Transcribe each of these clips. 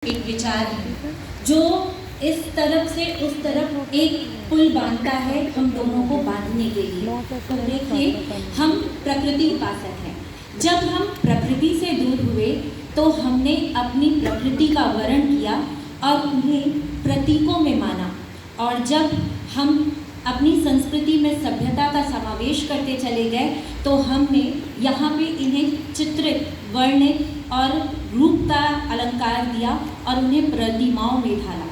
एक विचार है जो इस तरफ से उस तरफ एक पुल बांधता है हम दोनों को बांधने के लिए। तो देखिए, हम प्रकृति उपासक हैं। जब हम प्रकृति से दूर हुए तो हमने अपनी प्रकृति का वर्ण किया और उन्हें प्रतीकों में माना, और जब हम अपनी संस्कृति में सभ्यता का समावेश करते चले गए तो हमने यहाँ पे इन्हें चित्रित, वर्णित और रूप का अलंकार दिया और उन्हें प्रतिमाओं में ढाला।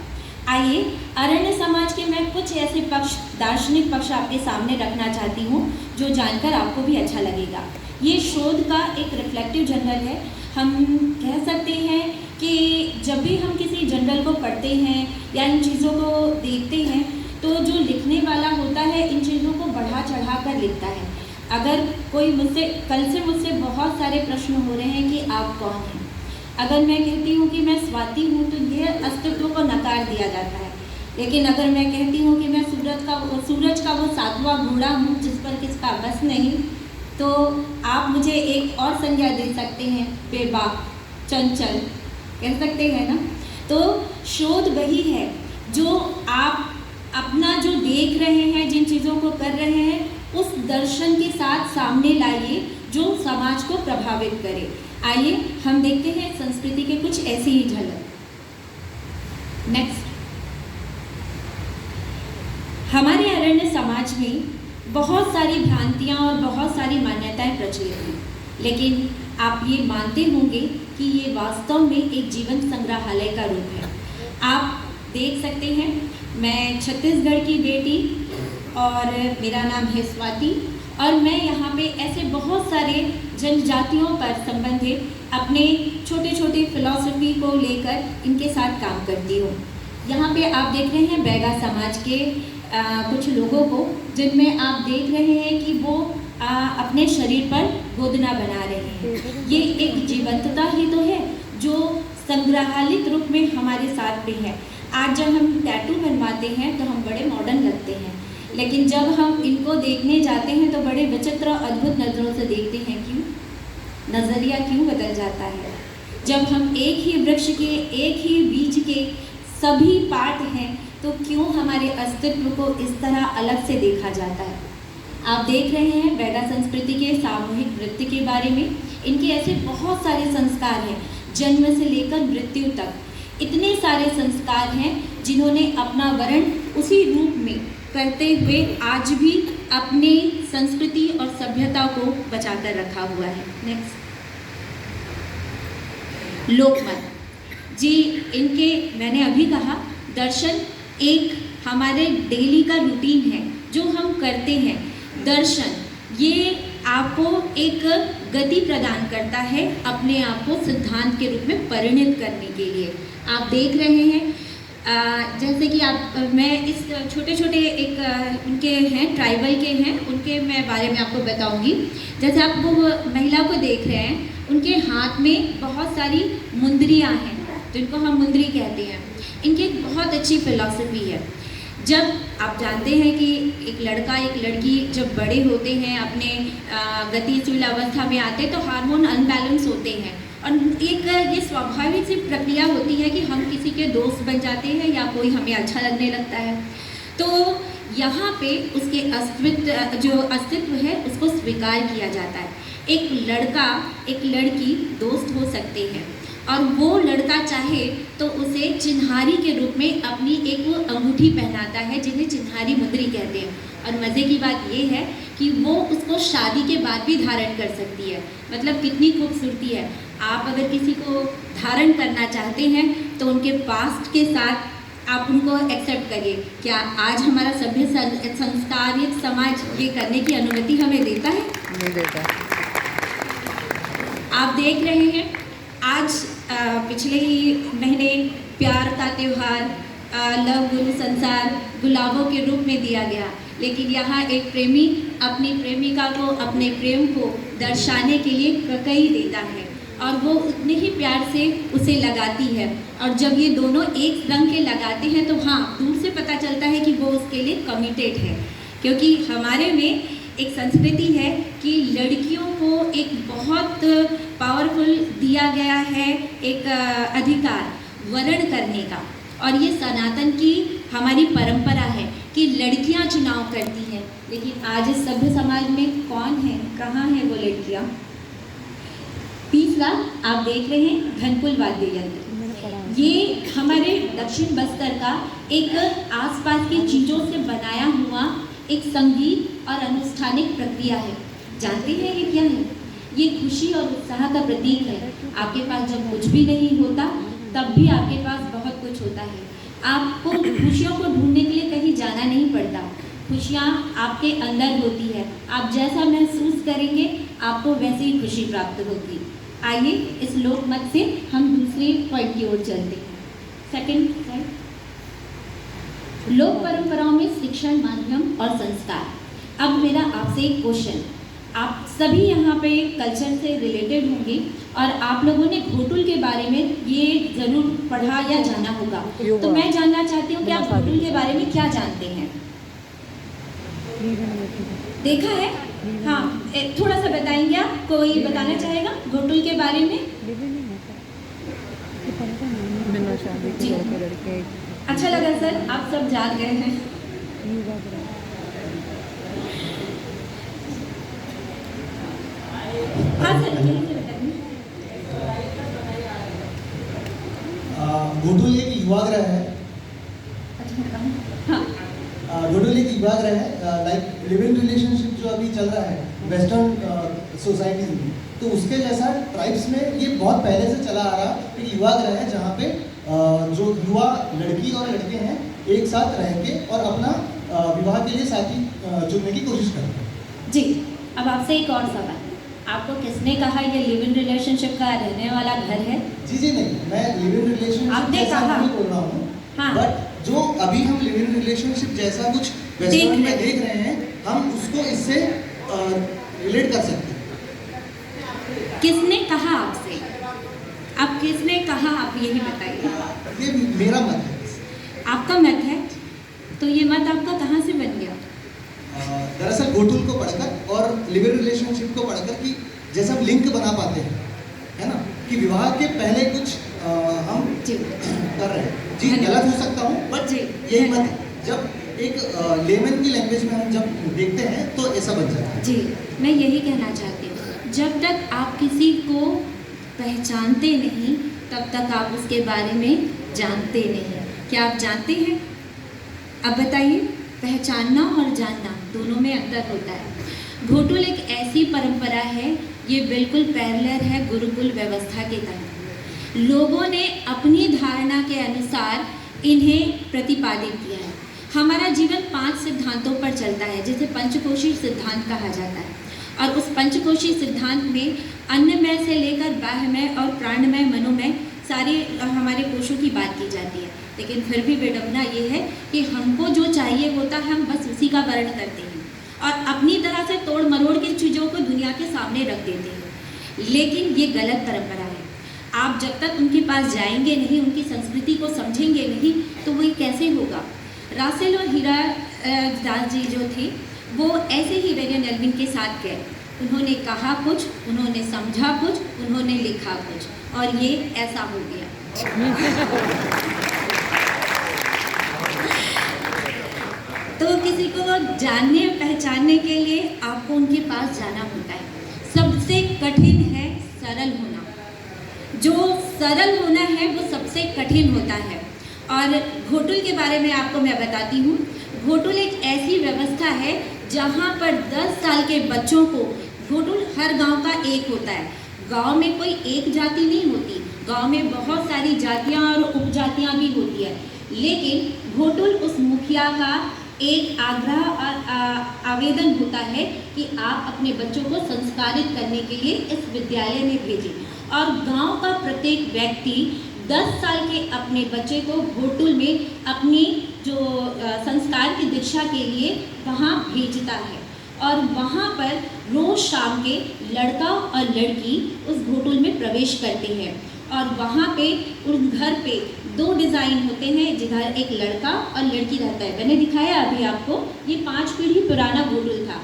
आइए, अरण्य समाज के मैं कुछ ऐसे पक्ष, दार्शनिक पक्ष आपके सामने रखना चाहती हूँ जो जानकर आपको भी अच्छा लगेगा। ये शोध का एक रिफ्लेक्टिव जर्नल है। हम कह सकते हैं कि जब भी हम किसी जर्नल को पढ़ते हैं या इन चीज़ों को देखते हैं तो जो लिखने वाला होता है इन चीज़ों को बढ़ा चढ़ा कर लिखता है। अगर कोई कल से मुझसे बहुत सारे प्रश्न हो रहे हैं कि आप कौन हैं। अगर मैं कहती हूँ कि मैं स्वाति हूँ तो यह अस्तित्व को नकार दिया जाता है, लेकिन अगर मैं कहती हूँ कि मैं सूरज का वो सातवां घोड़ा हूँ जिस पर किसका बस नहीं, तो आप मुझे एक और संज्ञा दे सकते हैं, बेबाक, चंचल, कह सकते हैं ना। तो शोध वही है जो आप अपना जो देख रहे हैं, जिन चीज़ों को कर रहे हैं, उस दर्शन के साथ सामने लाइए जो समाज को प्रभावित करे। आइए हम देखते हैं संस्कृति के कुछ ऐसी ही झलक। नेक्स्ट, हमारे अरण्य समाज में बहुत सारी भ्रांतियां और बहुत सारी मान्यताएं प्रचलित हैं, लेकिन आप ये मानते होंगे कि ये वास्तव में एक जीवंत संग्रहालय का रूप है। आप देख सकते हैं, मैं छत्तीसगढ़ की बेटी और मेरा नाम है स्वाति, और मैं यहाँ पे ऐसे बहुत सारे जनजातियों पर संबंधित अपने छोटे छोटे फिलॉसफी को लेकर इनके साथ काम करती हूँ। यहाँ पे आप देख रहे हैं बैगा समाज के कुछ लोगों को, जिनमें आप देख रहे हैं कि वो अपने शरीर पर गोदना बना रहे हैं। ये एक जीवंतता ही तो है जो संग्रहालित रूप में हमारे साथ भी है। आज जब हम टैटू बनवाते हैं तो हम बड़े मॉडर्न लगते हैं, लेकिन जब हम इनको देखने जाते हैं तो बड़े विचित्र और अद्भुत नज़रों से देखते हैं। क्यों? नज़रिया क्यों बदल जाता है? जब हम एक ही वृक्ष के, एक ही बीज के सभी पार्ट हैं तो क्यों हमारे अस्तित्व को इस तरह अलग से देखा जाता है? आप देख रहे हैं बैगा संस्कृति के सामूहिक नृत्य के बारे में। इनके ऐसे बहुत सारे संस्कार हैं, जन्म से लेकर मृत्यु तक इतने सारे संस्कार हैं जिन्होंने अपना वर्ण उसी रूप में करते हुए आज भी अपने संस्कृति और सभ्यता को बचाकर रखा हुआ है। नेक्स्ट, लोकमत जी, इनके मैंने अभी कहा दर्शन एक हमारे डेली का रूटीन है जो हम करते हैं। दर्शन ये आपको एक गति प्रदान करता है अपने आप को सिद्धांत के रूप में परिणित करने के लिए। आप देख रहे हैं जैसे कि मैं इस छोटे छोटे एक उनके हैं, ट्राइबल के हैं, उनके मैं बारे में आपको बताऊंगी। जैसे आप वो महिला को देख रहे हैं, उनके हाथ में बहुत सारी मुंदरियां हैं जिनको हम मुंदरी कहते हैं। इनकी एक बहुत अच्छी फिलॉसफी है। जब आप जानते हैं कि एक लड़का एक लड़की जब बड़े होते हैं, अपने गतिशील अवस्था में आते हैं तो हार्मोन अनबैलेंस होते हैं, और एक ये स्वाभाविक सी प्रक्रिया होती है कि हम किसी के दोस्त बन जाते हैं या कोई हमें अच्छा लगने लगता है। तो यहाँ पे उसके अस्तित्व है उसको स्वीकार किया जाता है। एक लड़का एक लड़की दोस्त हो सकते हैं, और वो लड़का चाहे तो उसे चिन्हारी के रूप में अपनी एक वो अंगूठी पहनाता है जिन्हें चिन्हारी मुद्री कहते हैं। और मज़े की बात ये है कि वो उसको शादी के बाद भी धारण कर सकती है। मतलब कितनी खूबसूरती है। आप अगर किसी को धारण करना चाहते हैं तो उनके पास्ट के साथ आप उनको एक्सेप्ट करिए। क्या आज हमारा सभ्य संस्कारित समाज ये करने की अनुमति हमें देता है? नहीं देता। आप देख रहे हैं आज पिछले ही महीने प्यार का त्यौहार लव गुरु संसार गुलाबों के रूप में दिया गया, लेकिन यहाँ एक प्रेमी अपनी प्रेमिका को अपने प्रेम को दर्शाने के लिए ककई देता है और वो उतने ही प्यार से उसे लगाती है। और जब ये दोनों एक रंग के लगाते हैं तो हाँ, दूर से पता चलता है कि वो उसके लिए कमिटेड है, क्योंकि हमारे में एक संस्कृति है कि लड़कियों को एक बहुत पावरफुल दिया गया है एक अधिकार, वर्ण करने का। और ये सनातन की हमारी परंपरा है कि लड़कियां चुनाव करती हैं, लेकिन आज इस सभ्य समाज में कौन है, कहाँ है वो लड़कियां। तीसरा आप देख रहे हैं धनकुल वाद्य यंत्र। ये हमारे दक्षिण बस्तर का एक आसपास की चीज़ों से बनाया हुआ एक संगीत और अनुष्ठानिक प्रक्रिया है। जानते हैं ये क्या है? ये खुशी और उत्साह का प्रतीक है। आपके पास जब कुछ भी नहीं होता तब भी आपके पास बहुत कुछ होता है। आपको खुशियों को ढूंढने के लिए कहीं जाना नहीं पड़ता, खुशियाँ आपके अंदर होती है। आप जैसा महसूस करेंगे आपको वैसे ही खुशी प्राप्त होगी। आइए इस लोकमत से हम दूसरे पॉइंट की ओर चलते हैं। सेकंड स्लाइड, लोक परंपराओं में शिक्षण, माध्यम और संस्कार। अब मेरा आपसे एक क्वेश्चन, आप सभी यहाँ पे कल्चर से रिलेटेड होंगे और आप लोगों ने घोटुल के बारे में ये ज़रूर पढ़ा या जाना होगा, तो मैं जानना चाहती हूँ कि आप घोटुल के बारे में क्या जानते हैं? देखा है? हाँ, थोड़ा सा बताएंगे आप? कोई बताना चाहेगा घोटुल के बारे में? जी, अच्छा लगा सर, आप सब जाग गए हैं। हाँ सर, घोटुल एक युवाग्रह है। हाँ, घोटुल एक युवाग्रह है। लाइक लिव इन रिलेशनशिप जो अभी चल रहा है वेस्टर्न सोसाइटीज में, तो उसके जैसा ट्राइब्स में ये बहुत पहले से चला आ रहा एक युवाग्रह है, जहाँ पे जो युवा लड़की और लड़के हैं एक साथ रह के और अपना विवाह के लिए साथी चुनने की कोशिश करते हैं। जी, अब आपसे एक और सवाल, आपको किसने कहा ये लिव इन रिलेशनशिप का रहने वाला घर है? जी जी नहीं, मैं लिव इन रिलेशनशिप जैसा नहीं बोल रहा हूँ। हाँ, बट जो अभी हम लिव इन रिलेशनशिप जैसा कुछ वेस्टर्न में देख रहे हैं, हम उसको इससे रिलेट कर सकते हैं। किसने कहा आपसे? आप किसने कहा, आप यही बताइए। ये मेरा मत है। आपका मत है? तो ये मत आपका कहाँ से बन गया? दरअसल घोटुल को पढ़कर और लिव इन रिलेशनशिप को पढ़कर कि जैसे हम लिंक बना पाते हैं, है ना, कि विवाह के पहले कुछ हम कर रहे हैं। जी, गलत हो सकता हूँ, बट यही मत है। जब एक लेमन की लैंग्वेज में हम जब देखते हैं तो ऐसा बन जाता है। जी, मैं यही कहना चाहती हूँ, जब तक आप किसी को पहचानते नहीं तब तक आप उसके बारे में जानते नहीं। क्या आप जानते हैं? अब बताइए, पहचानना और जानना दोनों में अंतर होता है। घोटुल एक ऐसी परंपरा है, ये बिल्कुल पैरेलल है गुरुकुल व्यवस्था के तहत। लोगों ने अपनी धारणा के अनुसार इन्हें प्रतिपादित किया है। हमारा जीवन 5 सिद्धांतों पर चलता है, जिसे पंचकोशी सिद्धांत कहा जाता है। और उस पंचकोशी सिद्धांत में अन्नमय से लेकर बाह्यमय और प्राणमय, मनोमय सारे हमारे कोशों की बात की जाती है। लेकिन फिर भी विडंबना ये है कि हमको जो चाहिए होता है हम बस उसी का वर्ण करते हैं और अपनी तरह से तोड़ मरोड़ के चीज़ों को दुनिया के सामने रख देते हैं। लेकिन ये गलत परंपरा है। आप जब तक उनके पास जाएंगे नहीं, उनकी संस्कृति को समझेंगे नहीं, तो वही कैसे होगा। रासेल और हीरा दास जी जो थे वो ऐसे ही वेरियन एल्विन के साथ गए। उन्होंने कहा कुछ, उन्होंने समझा कुछ, उन्होंने लिखा कुछ, और ये ऐसा हो गया। तो किसी को जानने पहचानने के लिए आपको उनके पास जाना होता है। सबसे कठिन है सरल होना। जो सरल होना है वो सबसे कठिन होता है। और घोटुल के बारे में आपको मैं बताती हूँ। घोटुल एक ऐसी व्यवस्था है जहाँ पर 10 साल के बच्चों को, घोटुल हर गांव का एक होता है। गांव में कोई एक जाति नहीं होती, गांव में बहुत सारी जातियां और उपजातियां भी होती है। लेकिन घोटुल उस मुखिया का एक आग्रह और आवेदन होता है कि आप अपने बच्चों को संस्कारित करने के लिए इस विद्यालय में भेजें। और गांव का प्रत्येक व्यक्ति 10 साल के अपने बच्चे को घोटुल में अपनी जो संस्कार की दीक्षा के लिए वहाँ भेजता है। और वहाँ पर रोज़ शाम के लड़का और लड़की उस घोटुल में प्रवेश करते हैं। और वहाँ पे उस घर पे 2 डिज़ाइन होते हैं, जिधर एक लड़का और लड़की रहता है। मैंने दिखाया अभी आपको, ये 5 पीढ़ी पुराना घोटुल था।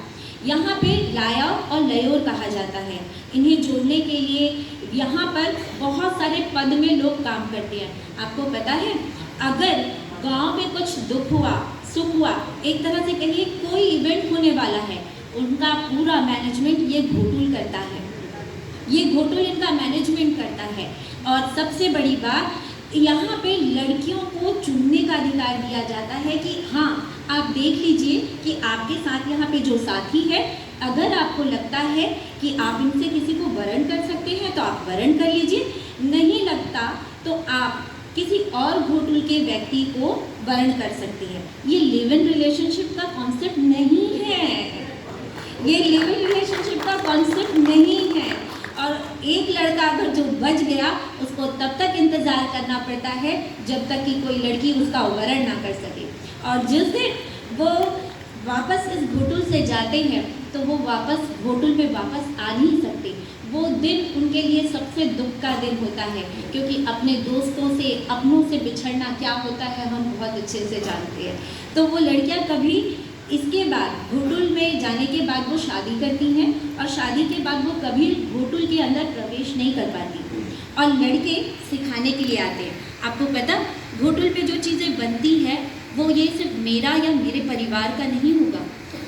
यहाँ पे लाया और लयोर कहा जाता है। इन्हें जोड़ने के लिए यहाँ पर बहुत सारे पद में लोग काम करते हैं। आपको पता है, अगर गांव में कुछ दुख हुआ, सुख हुआ, एक तरह से कहिए कोई इवेंट होने वाला है, उनका पूरा मैनेजमेंट ये घोटुल करता है, ये घोटुल इनका मैनेजमेंट करता है। और सबसे बड़ी बात, यहाँ पे लड़कियों को चुनने का अधिकार दिया जाता है कि हाँ, आप देख लीजिए कि आपके साथ यहाँ पे जो साथी है, अगर आपको लगता है कि आप इनसे किसी को वरण कर सकते हैं तो आप वरण कर लीजिए, नहीं लगता तो आप किसी और घोटुल के व्यक्ति को वरण कर सकते हैं। ये लिव इन रिलेशनशिप का कॉन्सेप्ट नहीं है, ये लिव इन रिलेशनशिप का कॉन्सेप्ट नहीं है। और एक लड़का अगर जो बच गया, उसको तब तक इंतज़ार करना पड़ता है जब तक कि कोई लड़की उसका वरण ना कर सके। और जिस दिन वो वापस इस घोटुल से जाते हैं तो वो वापस घोटुल में वापस आ नहीं सकते। वो दिन उनके लिए सबसे दुख का दिन होता है, क्योंकि अपने दोस्तों से, अपनों से बिछड़ना क्या होता है हम बहुत अच्छे से जानते हैं। तो वो लड़कियां कभी इसके बाद घोटुल में जाने के बाद वो शादी करती हैं, और शादी के बाद वो कभी घोटुल के अंदर प्रवेश नहीं कर पाती, और लड़के सिखाने के लिए आते हैं। आपको पता, घोटुल पे जो चीज़ें बनती है वो ये सिर्फ मेरा या मेरे परिवार का नहीं होगा,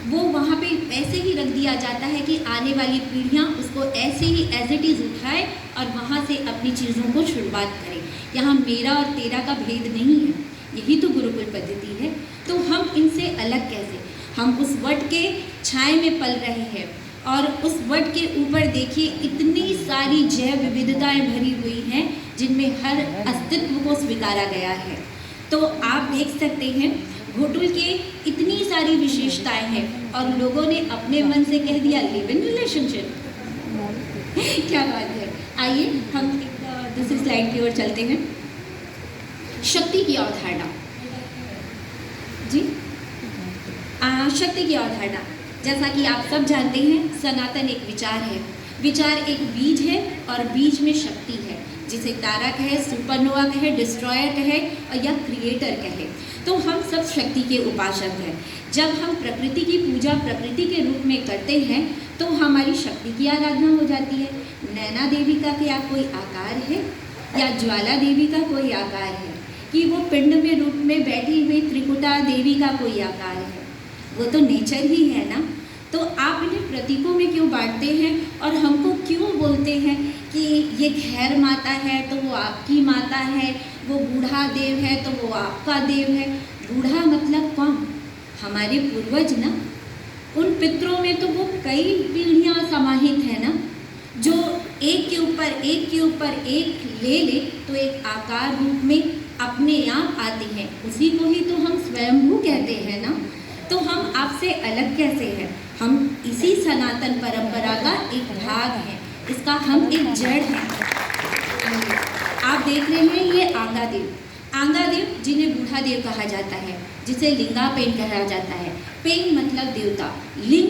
वो वहाँ पे ऐसे ही रख दिया जाता है कि आने वाली पीढ़ियाँ उसको ऐसे ही एज इट इज़ उठाए और वहाँ से अपनी चीज़ों को शुरुआत करें। यहाँ मेरा और तेरा का भेद नहीं है, यही तो गुरुकुल पद्धति है। तो हम इनसे अलग कैसे? हम उस वट के छाए में पल रहे हैं, और उस वट के ऊपर देखिए इतनी सारी जैव विविधताएं भरी हुई हैं, जिनमें हर अस्तित्व को स्वीकारा गया है। तो आप देख सकते हैं घोटुल के इतनी सारी विशेषताएं हैं, और लोगों ने अपने मन से कह दिया लिव इन रिलेशनशिप। क्या बात है। आइए हम दूसरी स्लाइड की ओर चलते हैं। शक्ति की अवधारणा जी, शक्ति की अवधारणा, जैसा कि आप सब जानते हैं, सनातन एक विचार है। विचार एक बीज है, और बीज में शक्ति है, जिसे तारा कहे, सुपरनोवा कहे, डिस्ट्रॉयर कहे, और या क्रिएटर कहे। तो हम सब शक्ति के उपासक हैं। जब हम प्रकृति की पूजा प्रकृति के रूप में करते हैं तो हमारी शक्ति की आराधना हो जाती है। नैना देवी का क्या कोई आकार है, या ज्वाला देवी का कोई आकार है, कि वो पिंड में रूप में बैठी हुई त्रिकुटा देवी का कोई आकार है? वो तो नेचर ही है ना। तो आप इन्हें प्रतीकों में क्यों बांटते हैं, और हमको क्यों बोलते हैं कि ये खैर माता है तो वो आपकी माता है, वो बूढ़ा देव है तो वो आपका देव है? बूढ़ा मतलब कौन? हमारे पूर्वज ना। उन पितरों में तो वो कई पीढ़ियाँ समाहित है ना, जो एक के ऊपर एक के ऊपर एक ले ले तो एक आकार रूप में अपने आप आते हैं। उसी को ही तो हम स्वयंभू कहते हैं ना। तो हम आपसे अलग कैसे हैं? हम इसी सनातन परंपरा का एक भाग हैं, इसका हम एक जड़ हैं। आप देख रहे हैं ये आंगा देव, आंगा देव जिन्हें बूढ़ा देव कहा जाता है, जिसे लिंगा पेन कहा जाता है। पेन मतलब देवता, लिंग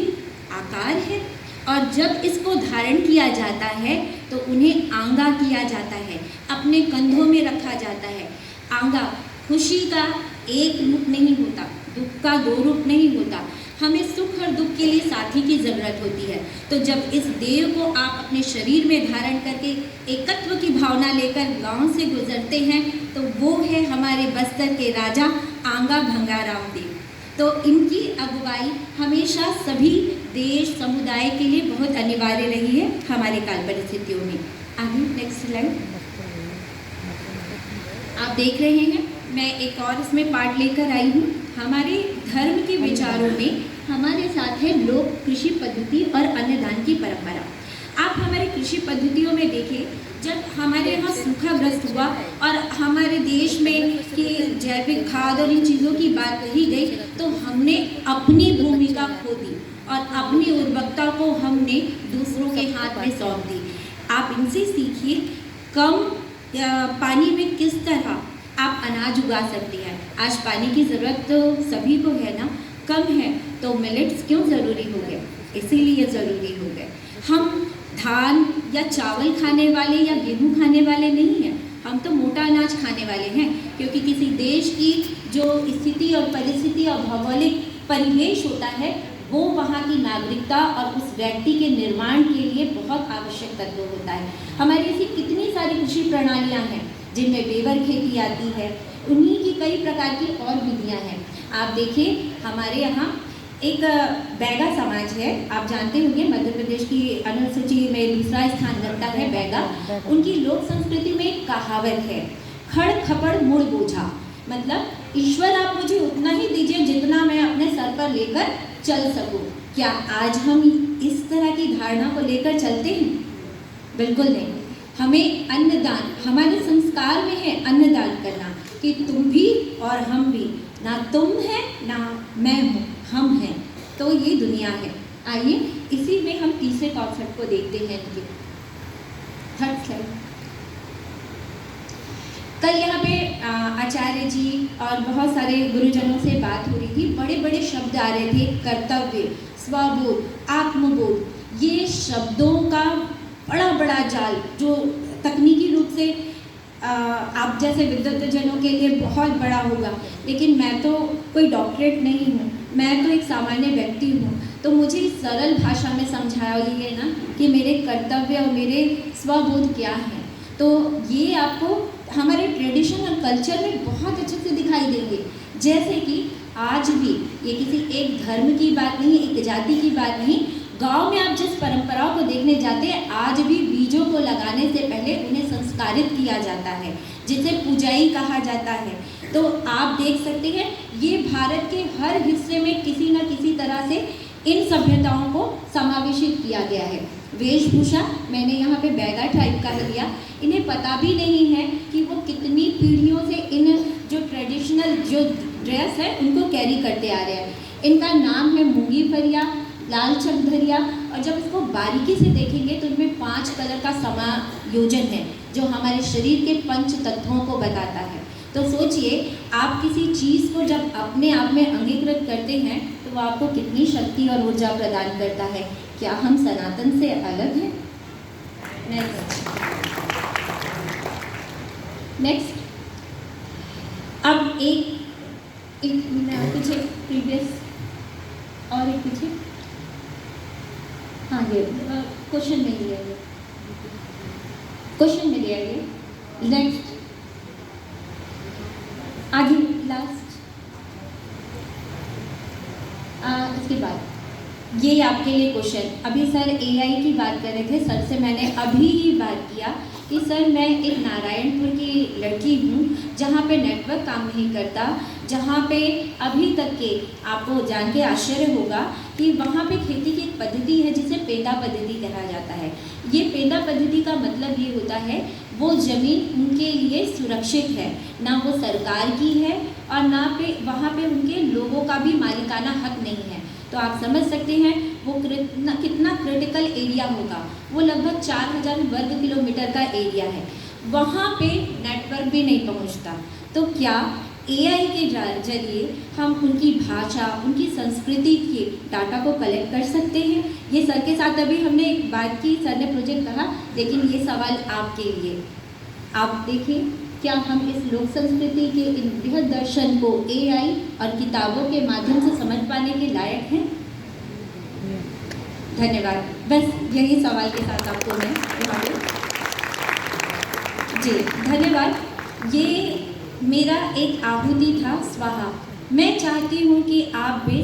आकार है, और जब इसको धारण किया जाता है तो उन्हें आंगा किया जाता है, अपने कंधों में रखा जाता है। आंगा खुशी का एक रूप नहीं होता, दुख का दो रूप नहीं होता। हमें सुख और दुख के लिए साथी की ज़रूरत होती है। तो जब इस देव को आप अपने शरीर में धारण करके एकत्व की भावना लेकर गांव से गुजरते हैं तो वो है हमारे बस्तर के राजा आंगा भंगाराम देव। तो इनकी अगुवाई हमेशा सभी देश समुदाय के लिए बहुत अनिवार्य रही है हमारे काल परिस्थितियों में। आगे नेक्स्ट स्लाइड। आप देख रहे हैं मैं एक और इसमें पार्ट लेकर आई हूँ। हमारे धर्म के विचारों में हमारे साथ है लोक कृषि पद्धति और अन्नदान की परंपरा। आप हमारे कृषि पद्धतियों में देखें, जब हमारे यहाँ सूखाग्रस्त हुआ और हमारे देश में कि जैविक खाद और इन चीज़ों की बात कही गई तो हमने अपनी भूमिका खो दी और अपनी उर्वरकता को हमने दूसरों के हाथ में सौंप दी। आप इनसे सीखिए कम पानी में किस तरह आप अनाज उगा सकते हैं। आज पानी की ज़रूरत तो सभी को है ना, कम है तो मिलेट्स क्यों ज़रूरी हो गए, इसीलिए ज़रूरी हो गए। हम धान या चावल खाने वाले या गेहूं खाने वाले नहीं हैं, हम तो मोटा अनाज खाने वाले हैं, क्योंकि किसी देश की जो स्थिति और परिस्थिति और भौगोलिक परिवेश होता है वो वहाँ की नागरिकता और उस व्यक्ति के निर्माण के लिए बहुत आवश्यक तत्व होता है। हमारी ऐसी कितनी सारी कृषि प्रणालियाँ हैं जिनमें बेवर खेती आती है, उन्हीं की कई प्रकार की और विधियाँ हैं। आप देखिए हमारे यहाँ एक बैगा समाज है, आप जानते होंगे मध्य प्रदेश की अनुसूची में दूसरा स्थान रखता है बैगा। उनकी लोक संस्कृति में एक कहावत है, खड़ खपड़ मुड़ बोझा, मतलब ईश्वर आप मुझे उतना ही दीजिए जितना मैं अपने सर पर लेकर चल सकूं। क्या आज हम इस तरह की धारणा को लेकर चलते हैं? बिल्कुल नहीं। हमें अन्नदान, हमारे संस्कार में है अन्नदान करना, कि तुम भी और हम भी, ना तुम है ना मैं हूँ, हम हैं, तो ये दुनिया है। आइए इसी में हम तीसरे कॉन्सेप्ट को देखते हैं इनके। Third slide. कल यहाँ पे आचार्य जी और बहुत सारे गुरुजनों से बात हो रही थी, बड़े बड़े शब्द आ रहे थे, कर्तव्य, स्वबोध, आत्मबोध, ये शब्दों का बड़ा बड़ा जाल जो तकनीकी रूप से आप जैसे विद्वतजनों के लिए बहुत बड़ा होगा, लेकिन मैं तो कोई डॉक्टरेट नहीं हूँ, मैं तो एक सामान्य व्यक्ति हूँ, तो मुझे इस सरल भाषा में समझाया ये ना कि मेरे कर्तव्य और मेरे स्वबोध क्या हैं। तो ये आपको हमारे ट्रेडिशन और कल्चर में बहुत अच्छे से दिखाई देंगे। जैसे कि आज भी ये किसी एक धर्म की बात नहीं, एक जाति की बात नहीं, गांव में आप जिस परंपराओं को देखने जाते हैं, आज भी बीजों को लगाने से पहले उन्हें संस्कारित किया जाता है, जिसे पूजाई कहा जाता है। तो आप देख सकते हैं ये भारत के हर हिस्से में किसी न किसी तरह से इन सभ्यताओं को समावेशित किया गया है। वेशभूषा मैंने यहाँ पे बैगा टाइप का लिया, इन्हें पता भी नहीं है कि वो कितनी पीढ़ियों से इन जो ट्रेडिशनल जो ड्रेस है उनको कैरी करते आ रहे हैं। इनका नाम है मूंगी फरिया, लाल चकधरिया, और जब इसको बारीकी से देखेंगे तो इनमें 5 कलर का समायोजन है जो हमारे शरीर के पंच तत्वों को बताता है। तो सोचिए आप किसी चीज़ को जब अपने आप में अंगीकृत करते हैं तो वो आपको कितनी शक्ति और ऊर्जा प्रदान करता है। क्या हम सनातन से अलग हैं? नेक्स्ट अब एक पीछे प्रीवियस और एक पीछे, हाँ ये क्वेश्चन में लिया, ये क्वेश्चन में लिया, ये नेक्स्ट आगे लास्ट, इसके बाद ये आपके लिए क्वेश्चन। अभी सर एआई की बात कर रहे थे, सर से मैंने अभी ही बात किया कि सर मैं एक नारायणपुर की लड़की हूँ जहाँ पे नेटवर्क काम नहीं करता, जहाँ पे अभी तक के आपको जान के आश्चर्य होगा कि वहाँ पे खेती की एक पद्धति है जिसे पेंदा पद्धति कहा जाता है। ये पेंदा पद्धति का मतलब ये होता है वो ज़मीन उनके लिए सुरक्षित है, ना वो सरकार की है और ना पे वहाँ पे उनके लोगों का भी मालिकाना हक नहीं है। तो आप समझ सकते हैं वो कितना क्रिटिकल एरिया होगा। वो लगभग 4000 वर्ग किलोमीटर का एरिया है, वहाँ पे नेटवर्क भी नहीं पहुँचता। तो क्या एआई के जरिए हम उनकी भाषा, उनकी संस्कृति के डाटा को कलेक्ट कर सकते हैं? ये सर के साथ अभी हमने एक बात की, सर ने प्रोजेक्ट कहा, लेकिन ये सवाल आपके लिए, आप देखिए क्या हम इस लोक संस्कृति के इन बृहद दर्शन को एआई और किताबों के माध्यम से समझ पाने के लायक हैं? धन्यवाद। बस यही सवाल के साथ आपको मैं जी धन्यवाद। ये मेरा एक आहुति था स्वाहा। मैं चाहती हूँ कि आप भी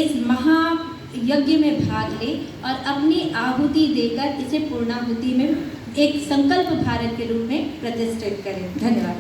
इस महायज्ञ में भाग लें और अपनी आहुति देकर इसे पूर्णाहुति में एक संकल्प भारत के रूप में प्रतिष्ठित करें। धन्यवाद।